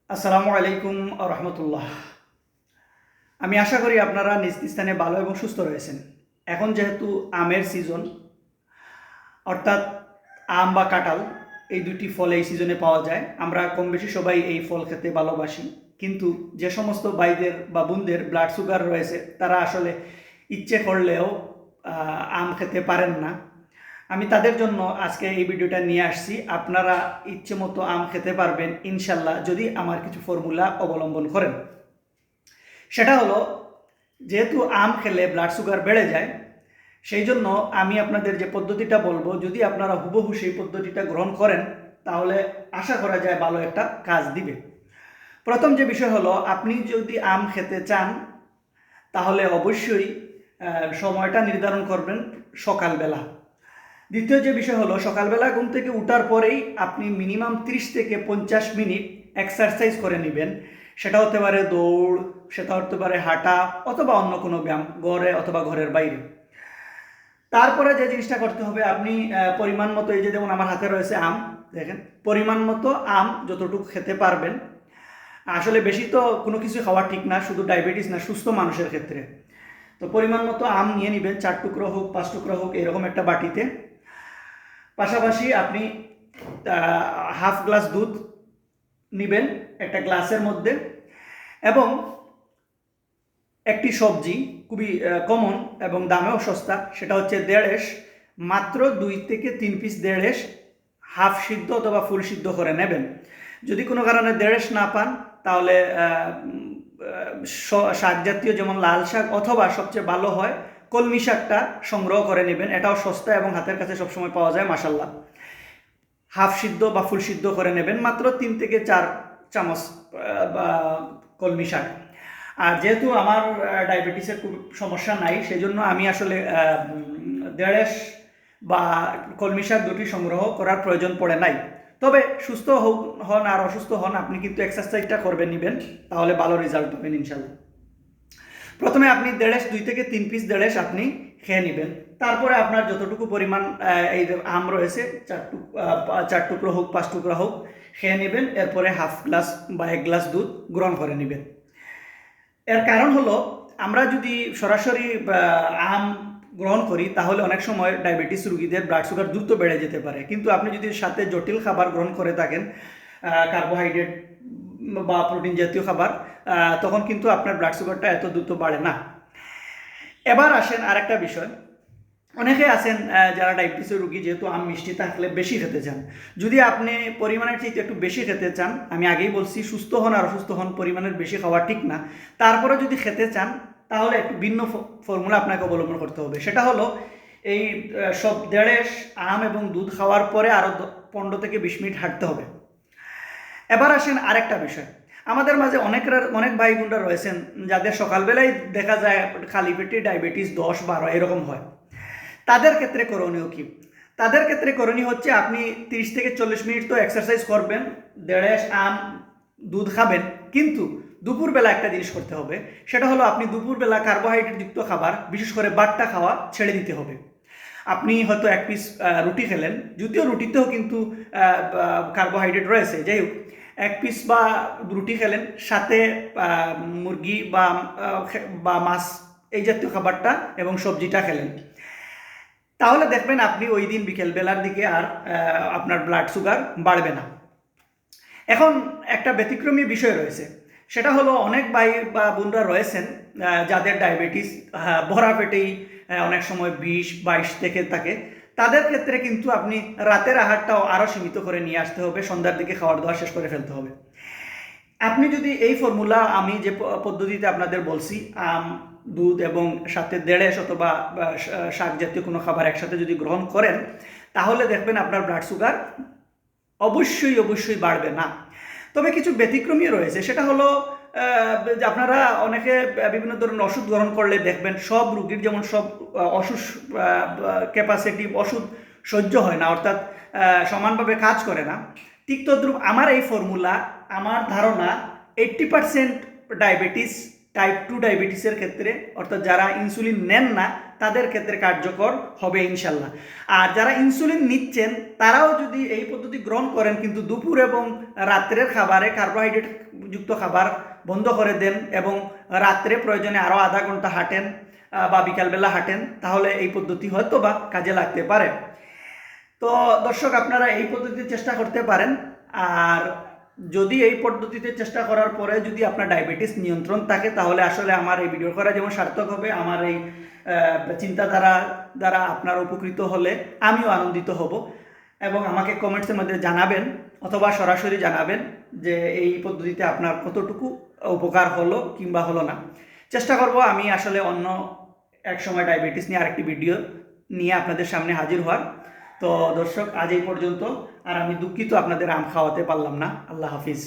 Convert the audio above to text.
আসসালামু আলাইকুম রহমতুল্লাহ। আমি আশা করি আপনারা নিজ স্থানে ভালো এবং সুস্থ রয়েছেন। এখন যেহেতু আমের সিজন, অর্থাৎ আম বা কাঁঠাল, এই দুটি ফল এই সিজনে পাওয়া যায়। আমরা কম বেশি সবাই এই ফল খেতে ভালোবাসি, কিন্তু যে সমস্ত ভাইদের বা বোনদের ব্লাড সুগার রয়েছে তারা আসলে ইচ্ছে করলেও আম খেতে পারেন না। আমি তাদের জন্য আজকে এই ভিডিওটা নিয়ে আসছি। আপনারা ইচ্ছে মতো আম খেতে পারবেন ইনশাল্লাহ, যদি আমার কিছু ফর্মুলা অবলম্বন করেন। সেটা হলো, যেহেতু আম খেলে ব্লাড সুগার বেড়ে যায়, সেই জন্য আমি আপনাদের যে পদ্ধতিটা বলবো, যদি আপনারা হুবহু সেই পদ্ধতিটা গ্রহণ করেন তাহলে আশা করা যায় ভালো একটা কাজ দিবে। প্রথম যে বিষয় হলো, আপনি যদি আম খেতে চান তাহলে অবশ্যই সময়টা নির্ধারণ করবেন সকালবেলা। দ্বিতীয় যে বিষয় হলো, সকালবেলা ঘুম থেকে উঠার পরেই আপনি মিনিমাম 30 থেকে 50 মিনিট এক্সারসাইজ করে নেবেন। সেটা হতে পারে দৌড়, সেটা হতে পারে হাঁটা, অথবা অন্য কোনো ব্যায়াম, ঘরে অথবা ঘরের বাইরে। তারপরে যে জিনিসটা করতে হবে, আপনি পরিমাণ মতো, এই যে যেমন আমার হাতে রয়েছে আম, দেখেন, পরিমাণ মতো আম যতটুকু খেতে পারবেন। আসলে বেশি তো কোনো কিছু খাওয়া ঠিক না, শুধু ডায়াবেটিস না, সুস্থ মানুষের ক্ষেত্রে। তো পরিমাণ মতো আম নিয়ে নেবেন, 4 টুকরো হোক 5 টুকরো হোক, এরকম একটা বাটিতে। পাশাপাশি আপনি হাফ গ্লাস দুধ নেবেন একটা গ্লাসের মধ্যে, এবং একটি সবজি খুবই কমন এবং দামেও সস্তা, সেটা হচ্ছে দেড়েশ। মাত্র 2 থেকে 3 পিস দেড়েশ হাফ সিদ্ধ অথবা ফুল সিদ্ধ করে নেবেন। যদি কোনো কারণে দেড়েশ না পান তাহলে শাক জাতীয়, যেমন লাল শাক, অথবা সবচেয়ে ভালো হয় কলমি শাকটা সংগ্রহ করে নেবেন। এটাও সস্তা এবং হাতের কাছে সবসময় পাওয়া যায়, মাসাল্লাহ। হাফ সিদ্ধ বা ফুল সিদ্ধ করে নেবেন, মাত্র 3 থেকে 4 চামচ বা কলমি শাক। আর যেহেতু আমার ডায়াবেটিসের খুব সমস্যা নাই, সেই জন্য আমি আসলে দেড়েশ বা কলমি শাক দুটি সংগ্রহ করার প্রয়োজন পড়ে নাই। তবে সুস্থ হন আর অসুস্থ হন, আপনি কিন্তু এক্সারসাইজটা করবেন নিবেন, তাহলে ভালো রেজাল্ট পাবেন ইনশাল্লাহ। প্রথমে আপনি 2 থেকে 3 পিস দেড়েশ আপনি খেয়ে নেবেন। তারপরে আপনার যতটুকু পরিমাণ এই আম রয়েছে, 4 টুকরো হোক 5 টুকরো হোক, খেয়ে নেবেন। এরপরে হাফ গ্লাস বা 1 গ্লাস দুধ গ্রহণ করে নেবেন। এর কারণ হলো, আমরা যদি সরাসরি আম গ্রহণ করি তাহলে অনেক সময় ডায়াবেটিস রোগীদের ব্লাড সুগার দ্রুত বেড়ে যেতে পারে। কিন্তু আপনি যদি সাথে জটিল খাবার গ্রহণ করে থাকেন, কার্বোহাইড্রেট বা প্রোটিন জাতীয় খাবার, তখন কিন্তু আপনার ব্লাড সুগারটা এত দ্রুত বাড়ে না। এবার আসেন আরেকটা বিষয়। অনেকে আছেন যারা ডায়াবেটিসের রোগী, যেহেতু আম মিষ্টি থাকলে বেশি খেতে চান। যদি আপনি পরিমাণের চেয়ে একটু বেশি খেতে চান, আমি আগেই বলছি সুস্থ হন আর অসুস্থ হন, পরিমাণের বেশি খাওয়া ঠিক না। তারপরে যদি খেতে চান তাহলে একটু ভিন্ন ফর্মুলা আপনাকে অবলম্বন করতে হবে। সেটা হলো, এই সব দেড়েশ আম এবং দুধ খাওয়ার পরে আরও 15 থেকে 20 মিনিট হাঁটতে হবে। এবার আসেন আরেকটা বিষয়। আমাদের মাঝে অনেক ভাই বোনরা রয়েছেন যাদের সকালবেলায় দেখা যায় খালি পেটে ডায়াবেটিস 10-12 এরকম হয়। তাদের ক্ষেত্রে করণীয় কি? তাদের ক্ষেত্রে করণীয় হচ্ছে, আপনি 30 থেকে 40 মিনিট তো এক্সারসাইজ করবেন, দেড়েশ আম দুধ খাবেন, কিন্তু দুপুরবেলা একটা জিনিস করতে হবে। সেটা হলো, আপনি দুপুরবেলা কার্বোহাইড্রেট যুক্ত খাবার, বিশেষ করে বাট্টা খাওয়া ছেড়ে দিতে হবে। আপনি হয়তো 1 পিস রুটি খেলেন, যদিও রুটিতেও কিন্তু কার্বোহাইড্রেট রয়েছে, যাই হোক, 1 পিস বা রুটি খেলেন, সাথে মুরগি বা মাছ, এই জাতীয় খাবারটা এবং সবজিটা খেলেন। তাহলে দেখবেন আপনি ওই দিন বিকেলবেলার দিকে আর আপনার ব্লাড সুগার বাড়বে না। এখন একটা ব্যতিক্রমী বিষয় রয়েছে। সেটা হলো, অনেক ভাই বা বোনরা রয়েছেন যাদের ডায়াবেটিস ভরা পেটেই অনেক সময় 20-22 থেকে থাকে। তাদের ক্ষেত্রে কিন্তু আপনি রাতের আহারটাও আরও সীমিত করে নিয়ে আসতে হবে, সন্ধ্যার দিকে খাওয়ার দাওয়া শেষ করে ফেলতে হবে। আপনি যদি এই ফর্মুলা, আমি যে পদ্ধতিতে আপনাদের বলছি, আম দুধ এবং সাথে দেড়েশ অথবা শাক জাতীয় কোনো খাবার একসাথে যদি গ্রহণ করেন, তাহলে দেখবেন আপনার ব্লাড সুগার অবশ্যই অবশ্যই বাড়বে না। তবে কিছু ব্যতিক্রমী রয়েছে। সেটা হলো, যে আপনারা অনেকে বিভিন্ন ধরনের ওষুধ গ্রহণ করলে দেখবেন সব রুগীর যেমন সব ওষুধ ক্যাপাসিটি ওষুধ সহ্য হয় না, অর্থাৎ সমানভাবে কাজ করে না। ঠিক তদ্রুপ আমার এই ফর্মুলা, আমার ধারণা 80% ডায়াবেটিস, টাইপ 2 ডায়াবেটিসের ক্ষেত্রে, অর্থাৎ যারা ইনসুলিন নেন না তাদের ক্ষেত্রে কার্যকর হবে ইনশাল্লাহ। আর যারা ইনসুলিন নিচ্ছেন তারাও যদি এই পদ্ধতি গ্রহণ করেন, কিন্তু দুপুর এবং রাত্রের খাবারে কার্বোহাইড্রেট যুক্ত খাবার বন্ধ করে দেন এবং রাত্রে প্রয়োজনে আরও আধা ঘন্টা হাঁটেন বা বিকালবেলা হাঁটেন, তাহলে এই পদ্ধতি হয়তো বা কাজে লাগতে পারে। তো দর্শক, আপনারা এই পদ্ধতিতে চেষ্টা করতে পারেন। আর যদি এই পদ্ধতিতে চেষ্টা করার পরে যদি আপনার ডায়াবেটিস নিয়ন্ত্রণ থাকে, তাহলে আসলে আমার এই ভিডিও করা যেমন সার্থক হবে, আমার এই চিন্তাধারা দ্বারা আপনারা উপকৃত হলে আমিও আনন্দিত হব। এবং আমাকে কমেন্টসের মধ্যে জানাবেন অথবা সরাসরি জানাবেন যে এই পদ্ধতিতে আপনার কতটুকু উপকার হলো কিংবা হলো না। চেষ্টা করব আমি আসলে অন্য এক সময় ডায়াবেটিস নিয়ে আরেকটি ভিডিও নিয়ে আপনাদের সামনে হাজির হওয়ার। তো দর্শক, আজ এই পর্যন্ত। আর আমি দুঃখিত আপনাদের আম খাওয়াতে পারলাম না। আল্লাহ হাফিজ।